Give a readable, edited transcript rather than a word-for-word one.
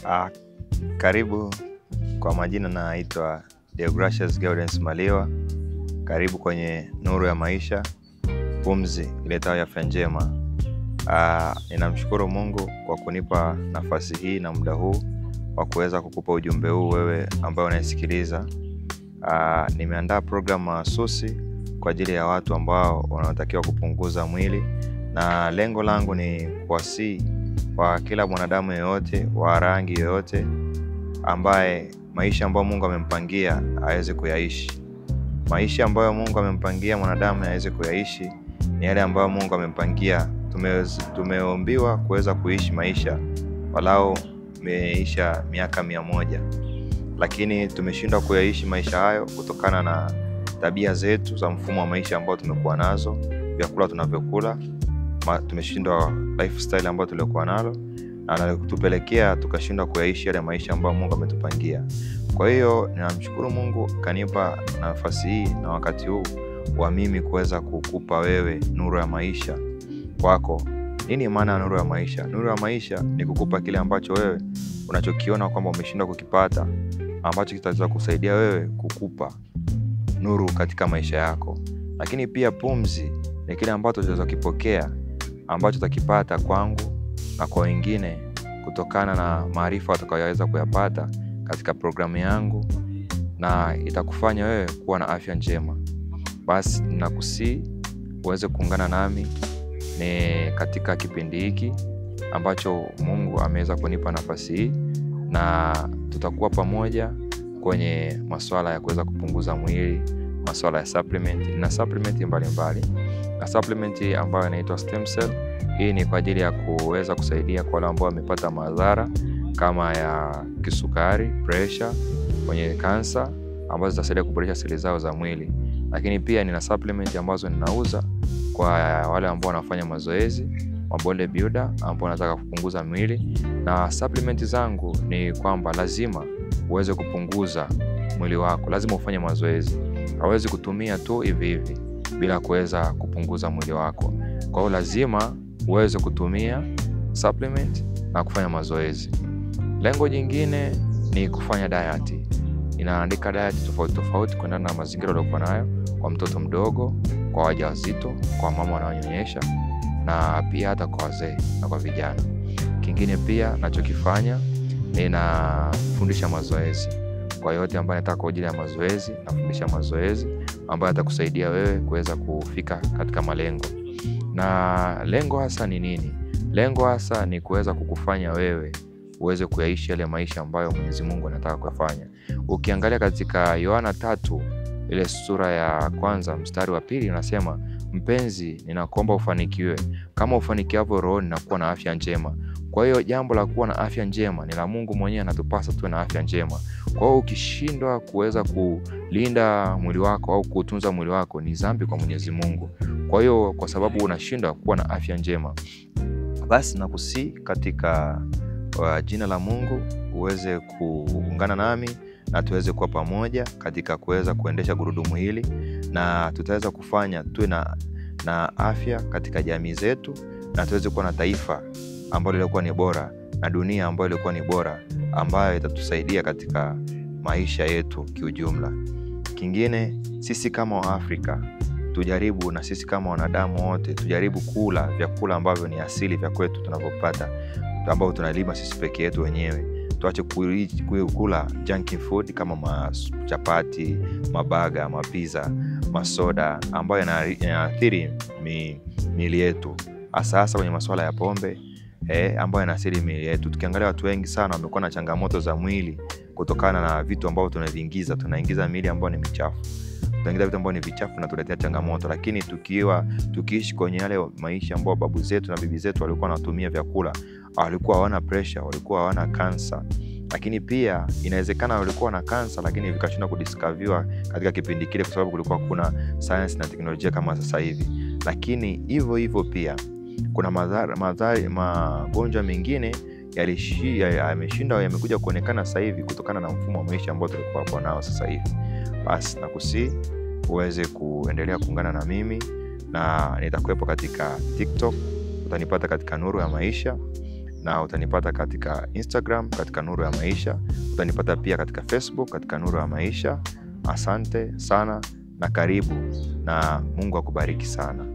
Ah, Karibu. Kwa majina naitwa Deogratius Gaudens Maliwa. Karibu kwenye Nuru ya Maisha, pumzi iletayo afya njema. Ninamshukuru Mungu kwa kunipa nafasi hii na muda huu wa kuweza kukupa ujumbe huu wewe ambaye unaisikiliza. Nimeandaa program mahsusi kwa ajili ya watu ambao wanatakiwa kupunguza mwili, na lengo langu ni kuwasihi kwa kila mwanadamu yeyote wa rangi yoyote ambaye maisha ambayo Mungu amempangia aweze kuyaishi. Maisha ambayo Mungu amempangia mwanadamu aweze kuyaishi ni yale ambayo Mungu amempangia. Tumeombiwa kuweza kuishi maisha walau meisha miaka 100, lakini tumeshindwa kuyaishi maisha hayo kutokana na tabia zetu za mfumo wa maisha ambao tumekuwa nazo, vyakula tunavyokula, tumeshindwa lifestyle ambayo tulikuwa nalo, na kutupelekea tukashindwa kuyaishi yale maisha ambayo Mungu ametupangia. Kwa hiyo ninamshukuru Mungu kanipa nafasi hii na wakati huu wa mimi kuweza kukupa wewe nuru ya maisha kwako. Nini maana ya nuru ya maisha? Nuru ya maisha ni kukupa kile ambacho wewe unachokiona kwamba umeshindwa kukipata, ambacho kitaweza kusaidia wewe kukupa nuru katika maisha yako. Lakini pia pumzi ni kile ambacho utaweza kipokea, ambacho utakipata kwangu na kwa wengine kutokana na maarifa utakayoweza kuyapata katika programu yangu, na itakufanya wewe kuwa na afya njema. Basi ninakusihi uweze kuungana nami ni katika kipindi hiki ambacho Mungu ameweza kunipa nafasi hii, na tutakuwa pamoja kwenye masuala ya kuweza kupunguza mwili, masuala ya supplement na supplement mbalimbali. Na supplement ambayo inaitwa stem cell, hii ni kwa ajili ya kuweza kusaidia kwa wale ambao wamepata madhara kama ya kisukari, pressure, kwenye kansa, ambazo zitasaidia kuboresha seli zao za mwili. Lakini pia nina supplement ambazo ninauza kwa wale ambao wanafanya mazoezi, mabody builder ambao wanataka kupunguza mwili. Na supplement zangu ni kwamba lazima uweze kupunguza mwili wako, lazima ufanye mazoezi. Hauwezi kutumia tu hivi bila kuweza kupunguza mwili wako. Kwa hiyo lazima uweze kutumia supplement na kufanya mazoezi. Lengo jingine ni kufanya diet. Inaandika diet tofauti kuendana na mazingira uliokuwa nayo, kwa mtoto mdogo, kwa wajawazito, kwa mama wanaonyonyesha, na pia hata kwa wazee na kwa vijana. Kingine pia nachokifanya, ninafundisha mazoezi. Kwa yote ambaye anataka kwa ajili ya mazoezi, nafundisha mazoezi ambayo atakusaidia wewe kuweza kufika katika malengo. Na lengo hasa ni nini? Lengo hasa ni kuweza kukufanya wewe uweze kuyaishi yale maisha ambayo Mwenyezi Mungu anataka kufanya. Ukiangalia katika Yohana 3 ile sura ya 1 mstari wa 2 unasema, mpenzi, ninakuomba ufanikiwe kama ufanikiavyo rohoni na kuwa na afya njema. Kwa hiyo jambo la kuwa na afya njema ni la Mungu mwenyewe, anatupasa tuwe na afya njema. Kwa hiyo ukishindwa kuweza kulinda mwili wako au kutunza mwili wako, ni dhambi kwa Mwenyezi Mungu. Kwa hiyo kwa sababu unashindwa kuwa na afya njema, basi nakusihi katika jina la Mungu uweze kuungana nami na tuweze kuwa pamoja katika kuweza kuendesha gurudumu hili, na tutaweza kufanya tuwe na afya katika jamii zetu, na tuweze kuwa na taifa ambalo lilikuwa ni bora, na dunia ambayo ilikuwa ni bora, ambayo itatusaidia katika maisha yetu kiujumla. Kingine, sisi kama Waafrika tujaribu, na sisi kama wanadamu wote tujaribu kula vyakula ambavyo ni asili vya kwetu tunavyopata, ambao tunalima sisi peke yetu wenyewe. Tuache kula junk food kama chapati, mabaga, mapizza, masoda ambayo yanaathiri miili yetu, hasa kwenye masuala ya pombe ambayo yanaathiri miili yetu. Tukiangalia watu wengi sana wamekuwa na changamoto za mwili kutokana na vitu ambavyo tunaingiza miili ambayo ni michafu. Tunaingiza vitu ambavyo ni vichafu na tuletea changamoto. Lakini tukiishi kwenye yale maisha ambayo babu zetu na bibi zetu walikuwa wanatumia vyakula, walikuwa hawana pressure, walikuwa hawana kansa. Lakini pia inawezekana walikuwa na kansa lakini vikashindwa kudiscoverwa katika kipindi kile, kwa sababu kulikuwa kuna science na teknolojia kama sasa hivi. Lakini hivyo pia kuna magonjwa mengine yamekuja kuonekana sasa hivi kutokana na mfumo wa maisha ambao tulikuwa hapo nao sasa hivi. Basi nakusihi uweze kuendelea kuungana na mimi, na nitakuwepo katika TikTok, utanipata katika Nuru ya Maisha, na utanipata katika Instagram katika Nuru ya Maisha, utanipata pia katika Facebook katika Nuru ya Maisha. Asante sana na karibu, na Mungu akubariki sana.